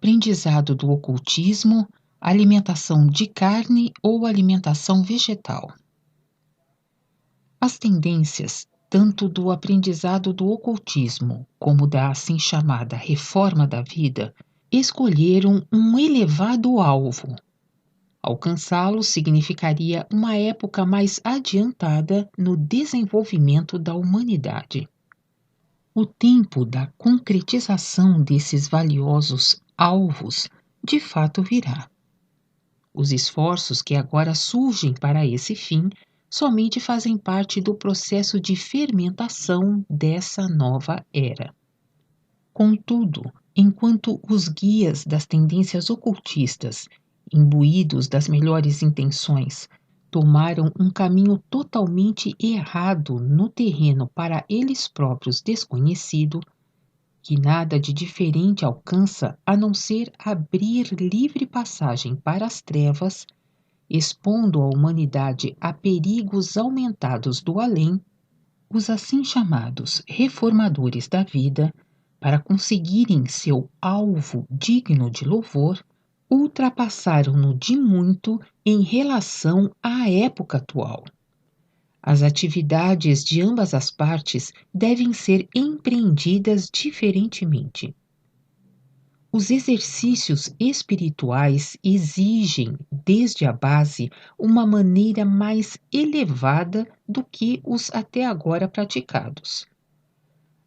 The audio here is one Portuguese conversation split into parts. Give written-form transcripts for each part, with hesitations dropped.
aprendizado do ocultismo, alimentação de carne ou alimentação vegetal. As tendências, tanto do aprendizado do ocultismo como da assim chamada reforma da vida, escolheram um elevado alvo. Alcançá-lo significaria uma época mais adiantada no desenvolvimento da humanidade. O tempo da concretização desses valiosos alvos de fato virá. Os esforços que agora surgem para esse fim somente fazem parte do processo de fermentação dessa nova era. Contudo, enquanto os guias das tendências ocultistas, imbuídos das melhores intenções, tomaram um caminho totalmente errado no terreno para eles próprios desconhecido, que nada de diferente alcança a não ser abrir livre passagem para as trevas, expondo a humanidade a perigos aumentados do além, os assim chamados reformadores da vida, para conseguirem seu alvo digno de louvor, ultrapassaram-no de muito em relação à época atual. As atividades de ambas as partes devem ser empreendidas diferentemente. Os exercícios espirituais exigem, desde a base, uma maneira mais elevada do que os até agora praticados.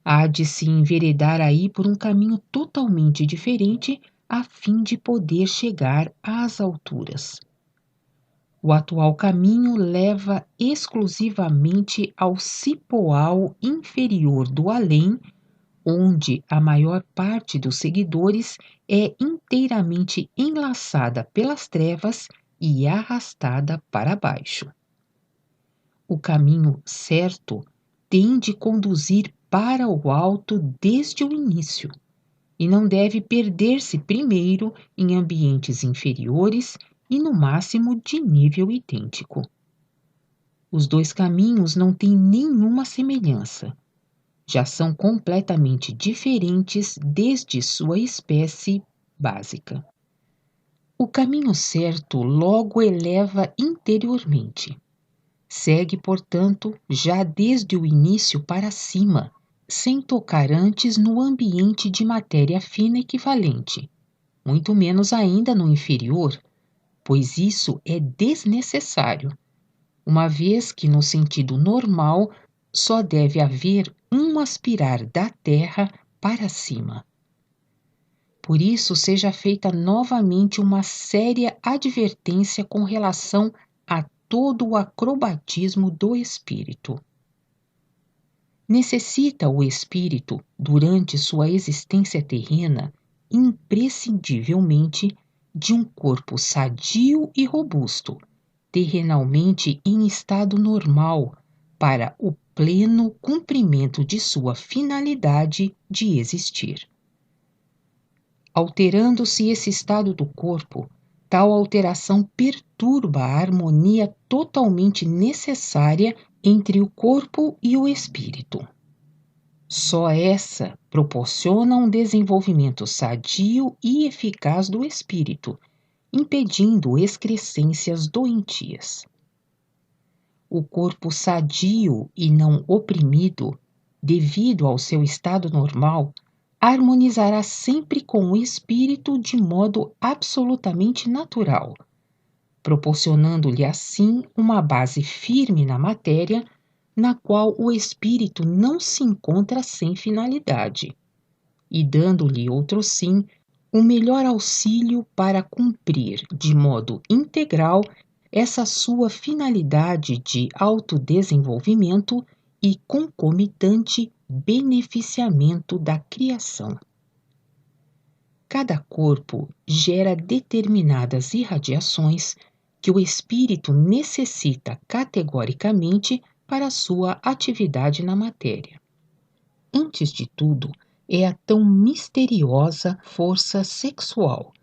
Há de se enveredar aí por um caminho totalmente diferente a fim de poder chegar às alturas. O atual caminho leva exclusivamente ao cipoal inferior do além, onde a maior parte dos seguidores é inteiramente enlaçada pelas trevas e arrastada para baixo. O caminho certo tem de conduzir para o alto desde o início, e não deve perder-se primeiro em ambientes inferiores e no máximo de nível idêntico. Os dois caminhos não têm nenhuma semelhança. Já são completamente diferentes desde sua espécie básica. O caminho certo logo eleva interiormente. Segue, portanto, já desde o início para cima, sem tocar antes no ambiente de matéria fina equivalente, muito menos ainda no inferior, pois isso é desnecessário, uma vez que no sentido normal só deve haver um aspirar da terra para cima. Por isso seja feita novamente uma séria advertência com relação a todo o acrobatismo do espírito. Necessita o espírito, durante sua existência terrena, imprescindivelmente de um corpo sadio e robusto, terrenalmente em estado normal, para o pleno cumprimento de sua finalidade de existir. Alterando-se esse estado do corpo, tal alteração perturba a harmonia totalmente necessária entre o corpo e o espírito. Só essa proporciona um desenvolvimento sadio e eficaz do espírito, impedindo excrescências doentias. O corpo sadio e não oprimido, devido ao seu estado normal, harmonizará sempre com o espírito de modo absolutamente natural, proporcionando-lhe assim uma base firme na matéria, na qual o espírito não se encontra sem finalidade, e dando-lhe outro sim o melhor auxílio para cumprir de modo integral essa sua finalidade de autodesenvolvimento e concomitante beneficiamento da criação. Cada corpo gera determinadas irradiações que o espírito necessita categoricamente para sua atividade na matéria. Antes de tudo, é a tão misteriosa força sexual,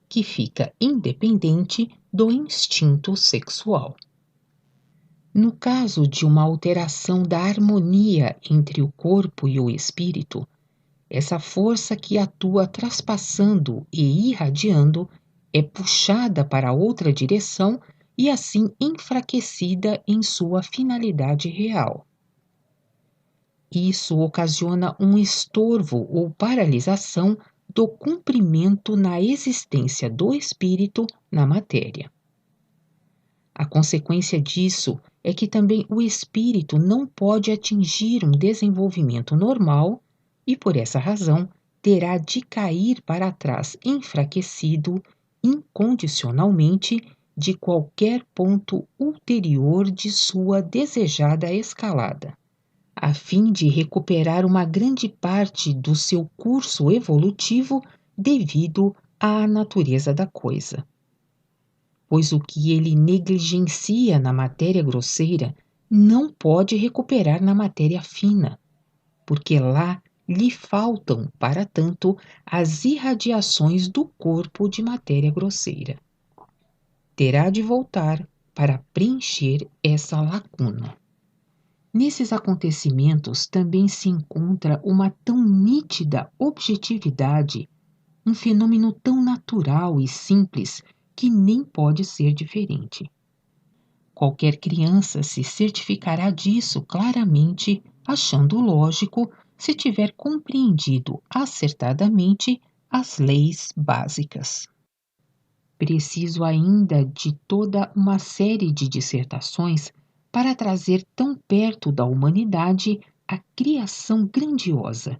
que fica independente do instinto sexual. No caso de uma alteração da harmonia entre o corpo e o espírito, Essa força que atua traspassando e irradiando é puxada para outra direção e assim enfraquecida em sua finalidade real. Isso ocasiona um estorvo ou paralisação do cumprimento na existência do espírito na matéria. A consequência disso é que também o espírito não pode atingir um desenvolvimento normal e, por essa razão, terá de cair para trás enfraquecido incondicionalmente de qualquer ponto ulterior de sua desejada escalada, a fim de recuperar uma grande parte do seu curso evolutivo devido à natureza da coisa. Pois o que ele negligencia na matéria grosseira não pode recuperar na matéria fina, porque lá lhe faltam, para tanto, as irradiações do corpo de matéria grosseira. Terá de voltar para preencher essa lacuna. Nesses acontecimentos também se encontra uma tão nítida objetividade, um fenômeno tão natural e simples que nem pode ser diferente. Qualquer criança se certificará disso claramente, achando lógico, se tiver compreendido acertadamente as leis básicas. Preciso ainda de toda uma série de dissertações para trazer tão perto da humanidade a criação grandiosa,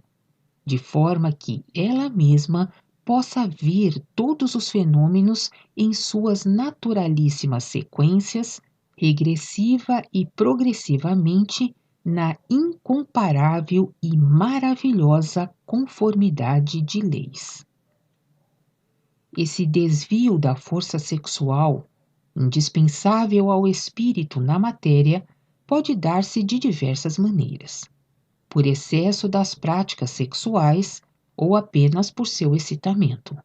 de forma que ela mesma possa ver todos os fenômenos em suas naturalíssimas sequências, regressiva e progressivamente, na incomparável e maravilhosa conformidade de leis. Esse desvio da força sexual, indispensável ao espírito na matéria, pode dar-se de diversas maneiras: por excesso das práticas sexuais ou apenas por seu excitamento,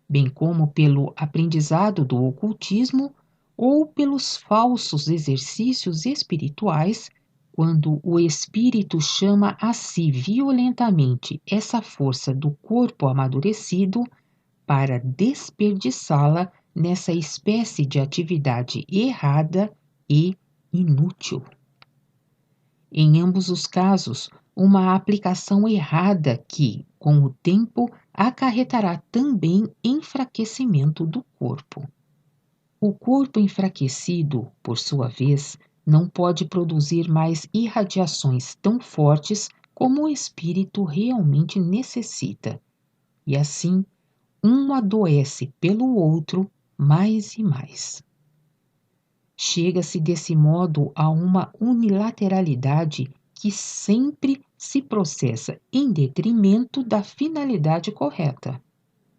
bem como pelo aprendizado do ocultismo ou pelos falsos exercícios espirituais, quando o espírito chama a si violentamente essa força do corpo amadurecido para desperdiçá-la nessa espécie de atividade errada e inútil. Em ambos os casos, uma aplicação errada que, com o tempo, acarretará também enfraquecimento do corpo. O corpo enfraquecido, por sua vez, não pode produzir mais irradiações tão fortes como o espírito realmente necessita, e assim, um adoece pelo outro mais e mais. Chega-se desse modo a uma unilateralidade que sempre se processa em detrimento da finalidade correta,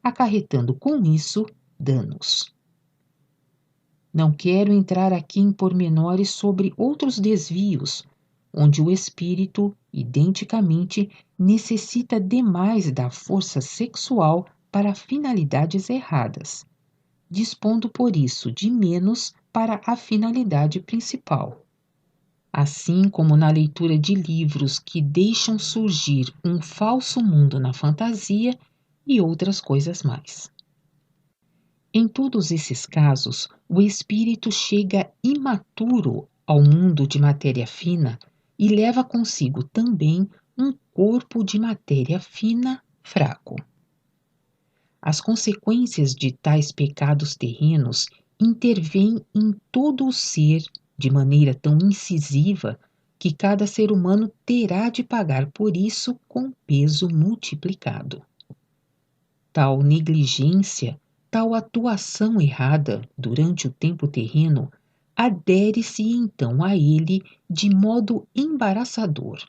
acarretando com isso danos. Não quero entrar aqui em pormenores sobre outros desvios, onde o espírito, identicamente, necessita demais da força sexual para finalidades erradas, dispondo por isso de menos para a finalidade principal. Assim como na leitura de livros que deixam surgir um falso mundo na fantasia e outras coisas mais. Em todos esses casos, o espírito chega imaturo ao mundo de matéria fina e leva consigo também um corpo de matéria fina fraco. As consequências de tais pecados terrenos intervêm em todo o ser de maneira tão incisiva que cada ser humano terá de pagar por isso com peso multiplicado. Tal negligência, tal atuação errada durante o tempo terreno adere-se então a ele de modo embaraçador,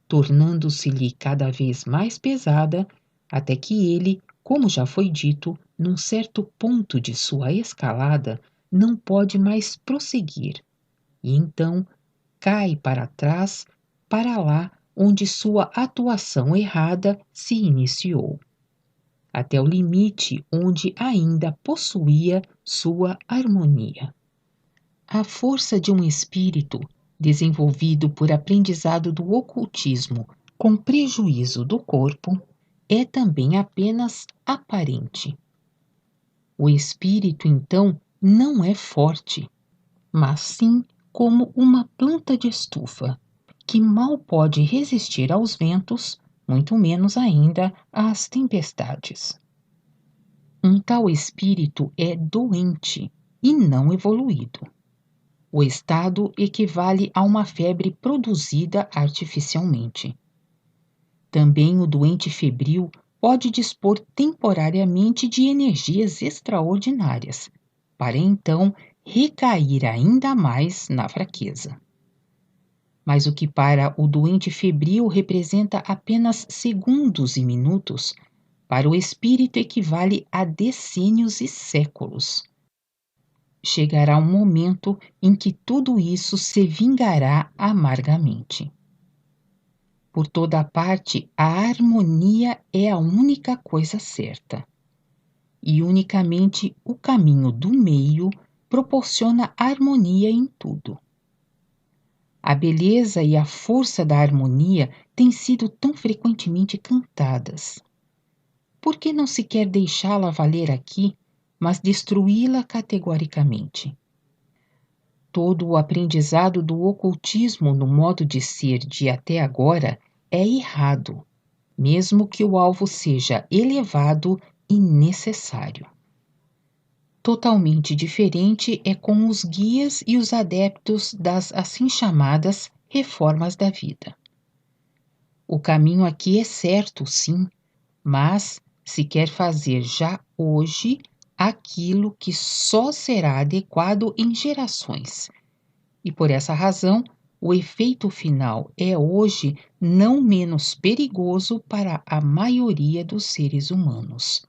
tornando-se-lhe cada vez mais pesada, até que ele, como já foi dito, num certo ponto de sua escalada, não pode mais prosseguir, e então cai para trás, para lá onde sua atuação errada se iniciou, até o limite onde ainda possuía sua harmonia. A força de um espírito, desenvolvido por aprendizado do ocultismo com prejuízo do corpo, é também apenas aparente. O espírito, então, não é forte, mas sim como uma planta de estufa, que mal pode resistir aos ventos, muito menos ainda às tempestades. Um tal espírito é doente e não evoluído. O estado equivale a uma febre produzida artificialmente. Também o doente febril pode dispor temporariamente de energias extraordinárias, para então recair ainda mais na fraqueza. Mas o que para o doente febril representa apenas segundos e minutos, para o espírito equivale a decênios e séculos. Chegará um momento em que tudo isso se vingará amargamente. Por toda parte, a harmonia é a única coisa certa. E unicamente o caminho do meio proporciona harmonia em tudo. A beleza e a força da harmonia têm sido tão frequentemente cantadas. Por que não se quer deixá-la valer aqui, mas destruí-la categoricamente? Todo o aprendizado do ocultismo no modo de ser de até agora é errado, mesmo que o alvo seja elevado e necessário. Totalmente diferente é com os guias e os adeptos das assim chamadas reformas da vida. O caminho aqui é certo, sim, mas se quer fazer já hoje aquilo que só será adequado em gerações. E por essa razão, o efeito final é hoje não menos perigoso para a maioria dos seres humanos.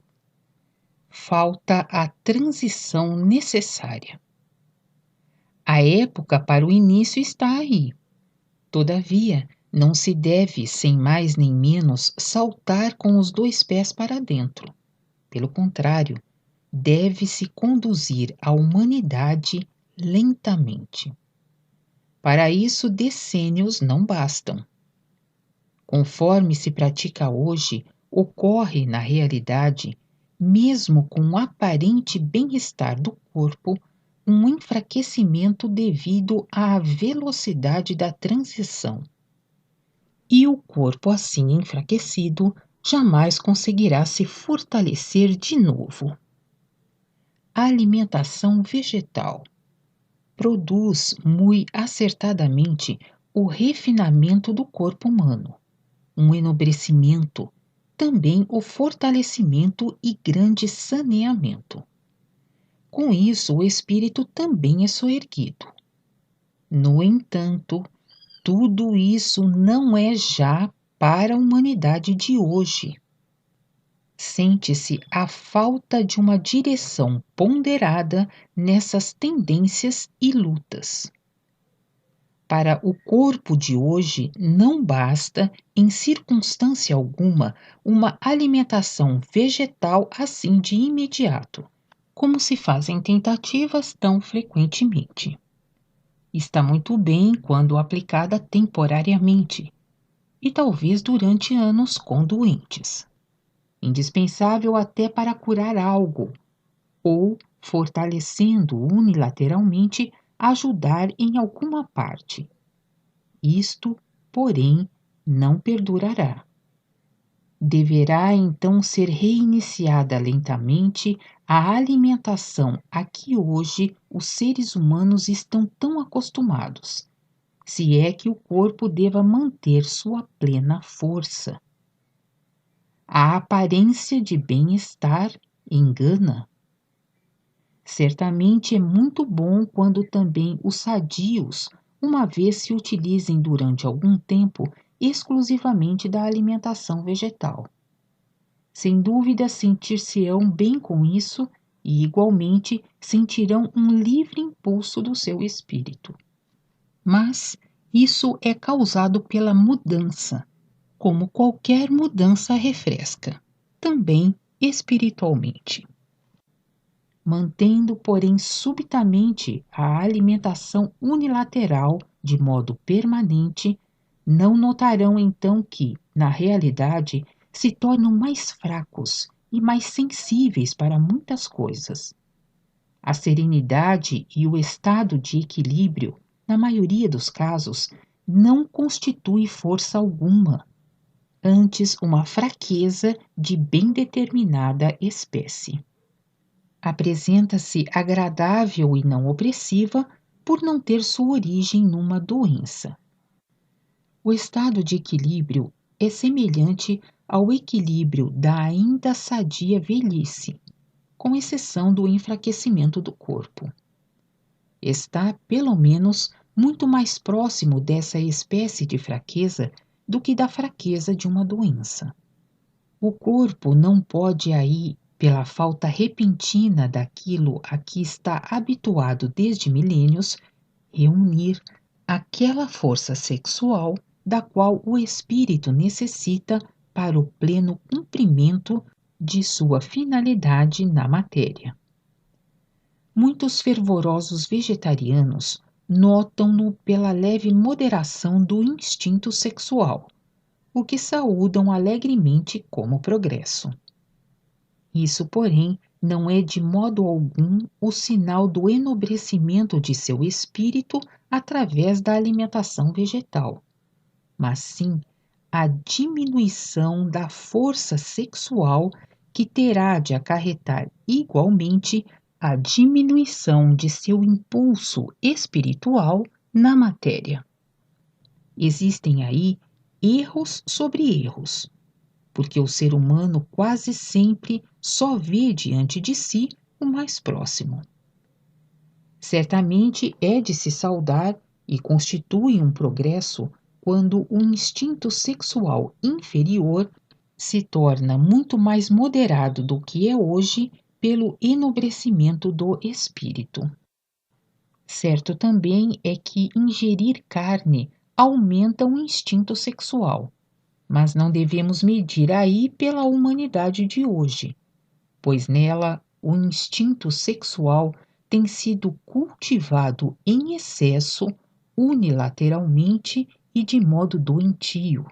Falta a transição necessária. A época para o início está aí. Todavia, não se deve, sem mais nem menos, saltar com os 2 pés para dentro. Pelo contrário, deve-se conduzir a humanidade lentamente. Para isso, decênios não bastam. Conforme se pratica hoje, ocorre na realidade, mesmo com o aparente bem-estar do corpo, um enfraquecimento devido à velocidade da transição. E o corpo assim enfraquecido jamais conseguirá se fortalecer de novo. A alimentação vegetal produz muito acertadamente o refinamento do corpo humano, um enobrecimento, também o fortalecimento e grande saneamento. Com isso, o espírito também é soerguido. No entanto, tudo isso não é já para a humanidade de hoje. Sente-se a falta de uma direção ponderada nessas tendências e lutas. Para o corpo de hoje, não basta, em circunstância alguma, uma alimentação vegetal assim de imediato, como se fazem tentativas tão frequentemente. Está muito bem quando aplicada temporariamente, e talvez durante anos com doentes. Indispensável até para curar algo, ou, fortalecendo unilateralmente, ajudar em alguma parte. Isto, porém, não perdurará. Deverá então ser reiniciada lentamente a alimentação a que hoje os seres humanos estão tão acostumados, se é que o corpo deva manter sua plena força. A aparência de bem-estar engana. Certamente é muito bom quando também os sadios, uma vez se utilizem durante algum tempo exclusivamente da alimentação vegetal. Sem dúvida sentir-se-ão bem com isso e igualmente sentirão um livre impulso do seu espírito. Mas isso é causado pela mudança, como qualquer mudança refresca, também espiritualmente. Mantendo, porém, subitamente a alimentação unilateral de modo permanente, não notarão então que, na realidade, se tornam mais fracos e mais sensíveis para muitas coisas. A serenidade e o estado de equilíbrio, na maioria dos casos, não constitui força alguma, antes uma fraqueza de bem determinada espécie. Apresenta-se agradável e não opressiva por não ter sua origem numa doença. O estado de equilíbrio é semelhante ao equilíbrio da ainda sadia velhice, com exceção do enfraquecimento do corpo. Está, pelo menos, muito mais próximo dessa espécie de fraqueza do que da fraqueza de uma doença. O corpo não pode aí, pela falta repentina daquilo a que está habituado desde milênios, reunir aquela força sexual da qual o espírito necessita para o pleno cumprimento de sua finalidade na matéria. Muitos fervorosos vegetarianos notam-no pela leve moderação do instinto sexual, o que saúdam alegremente como progresso. Isso, porém, não é de modo algum o sinal do enobrecimento de seu espírito através da alimentação vegetal, mas sim a diminuição da força sexual que terá de acarretar igualmente a diminuição de seu impulso espiritual na matéria. Existem aí erros sobre erros, porque o ser humano quase sempre só vê diante de si o mais próximo. Certamente é de se saudar e constitui um progresso quando o instinto sexual inferior se torna muito mais moderado do que é hoje pelo enobrecimento do espírito. Certo também é que ingerir carne aumenta o instinto sexual, mas não devemos medir aí pela humanidade de hoje, pois nela o instinto sexual tem sido cultivado em excesso, unilateralmente e de modo doentio,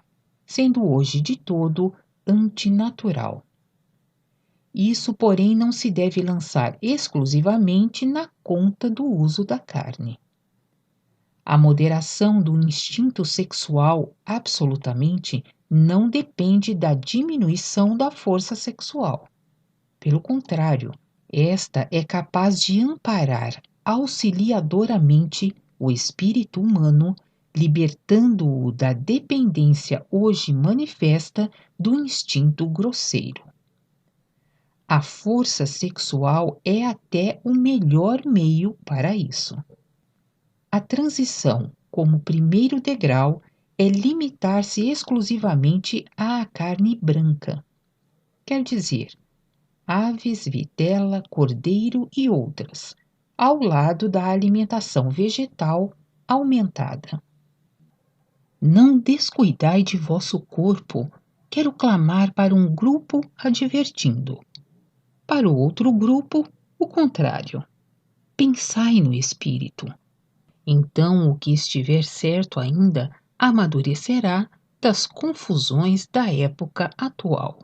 sendo hoje de todo antinatural. Isso, porém, não se deve lançar exclusivamente na conta do uso da carne. A moderação do instinto sexual absolutamente não depende da diminuição da força sexual. Pelo contrário, esta é capaz de amparar auxiliadoramente o espírito humano, libertando-o da dependência hoje manifesta do instinto grosseiro. A força sexual é até o melhor meio para isso. A transição, como primeiro degrau, é limitar-se exclusivamente à carne branca. Quer dizer, aves, vitela, cordeiro e outras, ao lado da alimentação vegetal aumentada. Não descuidai de vosso corpo, quero clamar para um grupo advertindo. Para o outro grupo, o contrário. Pensai no espírito. Então o que estiver certo ainda amadurecerá das confusões da época atual.